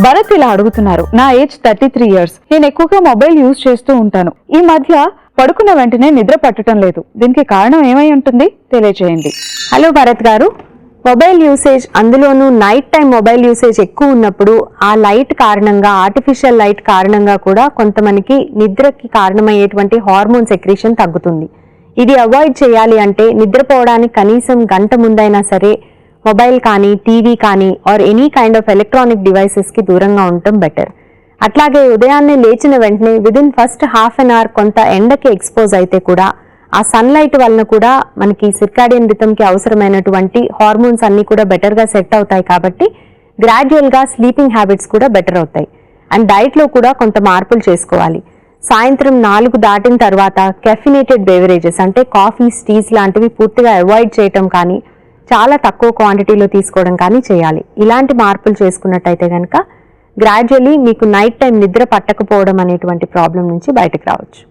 భరత్ ఇలా అడుగుతున్నారు. నా ఏజ్ 33 years. నేను ఎక్కువగా మొబైల్ యూజ్ చేస్తూ ఉంటాను. ఈ మధ్య పడుకున్న వెంటనే నిద్ర పట్టడం లేదు. దీనికి కారణం ఏమై ఉంటుంది తెలియజేయండి. హలో భరత్ గారు, మొబైల్ యూసేజ్, అందులోనూ నైట్ టైం మొబైల్ యూసేజ్ ఎక్కువ ఉన్నప్పుడు ఆ లైట్ కారణంగా, ఆర్టిఫిషియల్ లైట్ కారణంగా కూడా కొంతమందికి నిద్రకి కారణమయ్యేటువంటి హార్మోన్ సెక్రీషన్ తగ్గుతుంది. ఇది అవాయిడ్ చేయాలి అంటే నిద్రపోవడానికి కనీసం గంట ముందైనా సరే మొబైల్ కానీ, టీవీ కానీ or any kind of electronic డివైసెస్కి దూరంగా ఉండటం బెటర్. అట్లాగే ఉదయాన్నే లేచిన వెంటనే within first half an hour కొంత ఎండకి ఎక్స్పోజ్ అయితే కూడా ఆ సన్లైట్ వలన కూడా మనకి సిర్కాడియన్ రిథమ్కి అవసరమైనటువంటి హార్మోన్స్ అన్నీ కూడా బెటర్గా సెట్ అవుతాయి. కాబట్టి గ్రాడ్యువల్గా స్లీపింగ్ హ్యాబిట్స్ కూడా బెటర్ అవుతాయి. అండ్ డైట్లో కూడా కొంత మార్పులు చేసుకోవాలి. సాయంత్రం 4 దాటిన తర్వాత కెఫినేటెడ్ బెవరేజెస్ అంటే కాఫీస్, టీస్ లాంటివి పూర్తిగా అవాయిడ్ చేయటం కానీ, చాలా తక్కువ క్వాంటిటీలో తీసుకోవడం కానీ చేయాలి. ఇలాంటి మార్పులు చేసుకున్నట్టయితే కనుక గ్రాడ్యువల్లీ మీకు నైట్ టైం నిద్ర పట్టకపోవడం అనేటువంటి ప్రాబ్లం నుంచి బయటకు రావచ్చు.